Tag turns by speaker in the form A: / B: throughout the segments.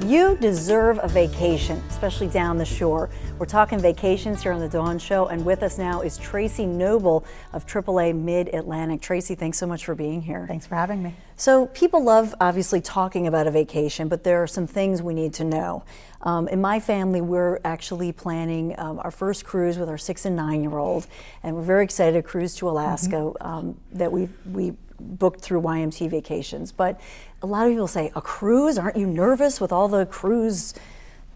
A: You deserve a vacation, especially down the shore. We're talking vacations here on The Dawn Show, and with us now is Tracy Noble of AAA Mid-Atlantic. Tracy, thanks so much for being here.
B: Thanks for having me.
A: So people love obviously talking about a vacation, but there are some things we need to know. In my family, we're actually planning our first cruise with our 6 and 9-year-old, and we're very excited to cruise to Alaska that we booked through YMT Vacations. But a lot of people say, a cruise? Aren't you nervous with all the cruise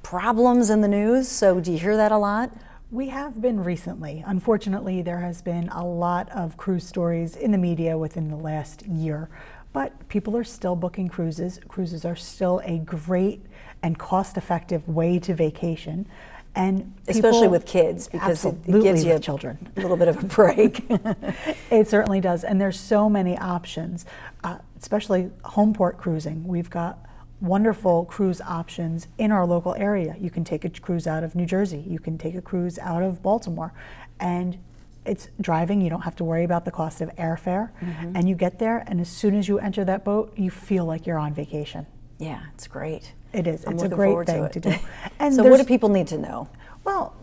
A: problems in the news? So do you hear that a lot?
B: We have been recently. Unfortunately, there has been a lot of cruise stories in the media within the last year, but people are still booking cruises. Cruises are still a great and cost-effective way to vacation. And
A: especially with kids, because it gives you
B: children
A: a little bit of a break.
B: It certainly does, and there's so many options, especially home port cruising. We've got wonderful cruise options in our local area. You can take a cruise out of New Jersey, you can take a cruise out of Baltimore, and it's driving. You don't have to worry about the cost of airfare, and you get there, and as soon as you enter that boat, you feel like you're on vacation.
A: Yeah, it's great.
B: It is. It's a great thing to do.
A: And so what do people need to know?
B: Well,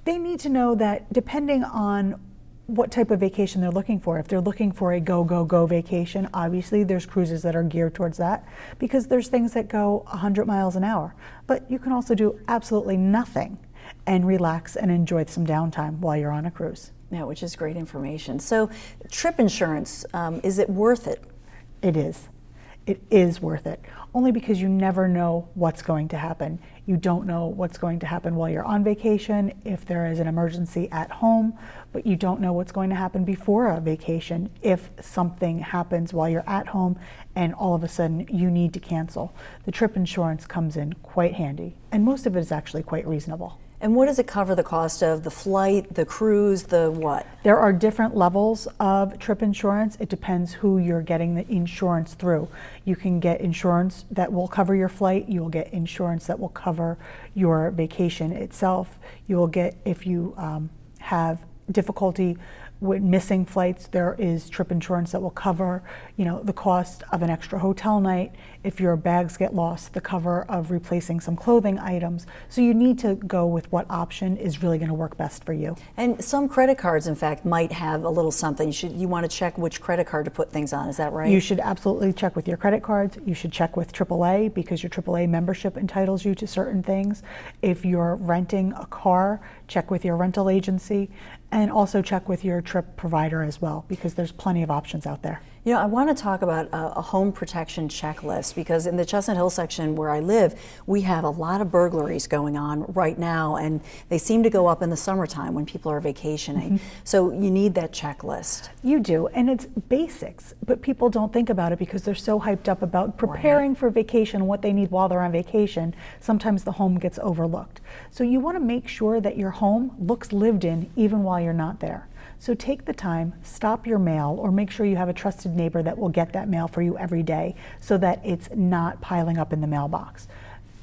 B: they need to know that depending on what type of vacation they're looking for, if they're looking for a go, go, go vacation, obviously there's cruises that are geared towards that, because there's things that go 100 miles an hour. But you can also do absolutely nothing and relax and enjoy some downtime while you're on a cruise.
A: Yeah, which is great information. So trip insurance, is it worth it?
B: It is. It is worth it, only because you never know what's going to happen. You don't know what's going to happen while you're on vacation, if there is an emergency at home, but you don't know what's going to happen before a vacation if something happens while you're at home and all of a sudden you need to cancel. The trip insurance comes in quite handy, and most of it is actually quite reasonable.
A: And what does it cover the cost of? The flight, the cruise, the what?
B: There are different levels of trip insurance. It depends who you're getting the insurance through. You can get insurance that will cover your flight. You will get insurance that will cover your vacation itself. You will get, if you have difficulty with missing flights, there is trip insurance that will cover, the cost of an extra hotel night. If your bags get lost, the cover of replacing some clothing items. So you need to go with what option is really going to work best for you.
A: And some credit cards, in fact, might have a little something. You want to check which credit card to put things on. Is that right?
B: You should absolutely check with your credit cards. You should check with AAA, because your AAA membership entitles you to certain things. If you're renting a car, check with your rental agency, and also check with your trip provider as well, because there's plenty of options out there.
A: I want to talk about a home protection checklist, because in the Chestnut Hill section where I live, we have a lot of burglaries going on right now, and they seem to go up in the summertime when people are vacationing. So you need that checklist.
B: You do, and it's basics, but people don't think about it because they're so hyped up about preparing for vacation and what they need while they're on vacation. Sometimes the home gets overlooked. So you want to make sure that your home looks lived in even while you're not there. So take the time, stop your mail, or make sure you have a trusted neighbor that will get that mail for you every day so that it's not piling up in the mailbox.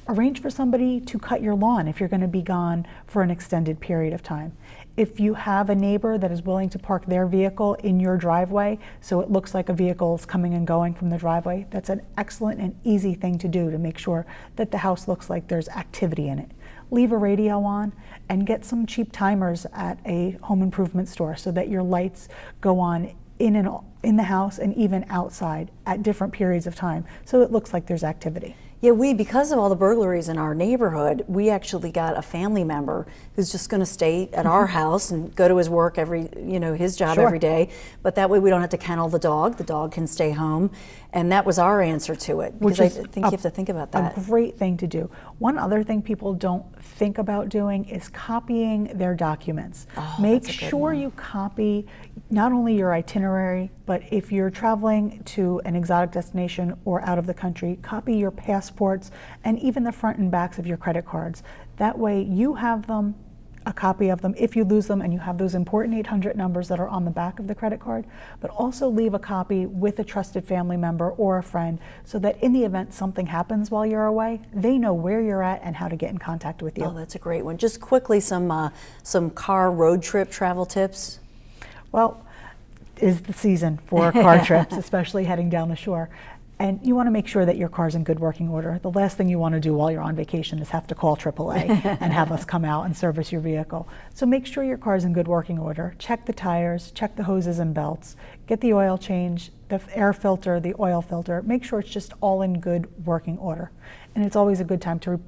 B: Arrange for somebody to cut your lawn if you're going to be gone for an extended period of time. If you have a neighbor that is willing to park their vehicle in your driveway so it looks like a vehicle is coming and going from the driveway, that's an excellent and easy thing to do to make sure that the house looks like there's activity in it. Leave a radio on and get some cheap timers at a home improvement store so that your lights go on in the house and even outside at different periods of time so it looks like there's activity.
A: Yeah, because of all the burglaries in our neighborhood, we actually got a family member who's just going to stay at our house and go to his work his job every day. But that way we don't have to kennel the dog. The dog can stay home. And that was our answer to it. Because I think you have to think about that.
B: A great thing to do. One other thing people don't think about doing is copying their documents. Make sure you copy not only your itinerary, but if you're traveling to an exotic destination or out of the country, copy your passports and even the front and backs of your credit cards. That way you have them, a copy of them if you lose them, and you have those important 800 numbers that are on the back of the credit card, but also leave a copy with a trusted family member or a friend so that in the event something happens while you're away, they know where you're at and how to get in contact with you.
A: Oh, that's a great one. Just quickly, some car road trip travel tips.
B: Well, is the season for car trips, especially heading down the shore. And you want to make sure that your car's in good working order. The last thing you want to do while you're on vacation is have to call AAA and have us come out and service your vehicle. So make sure your car's in good working order. Check the tires, check the hoses and belts, get the oil change, the air filter, the oil filter. Make sure it's just all in good working order. And it's always a good time to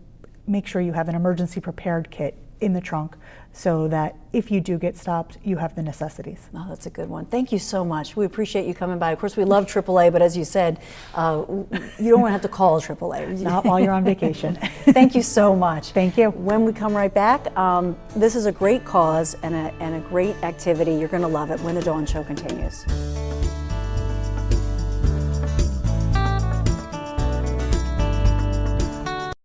B: make sure you have an emergency prepared kit in the trunk so that if you do get stopped, you have the necessities.
A: Oh, that's a good one. Thank you so much. We appreciate you coming by. Of course, we love AAA, but as you said, you don't want to have to call AAA.
B: Not while you're on vacation.
A: Thank you so much.
B: Thank you.
A: When we come right back, this is a great cause and a great activity. You're going to love it when the Dawn Show continues.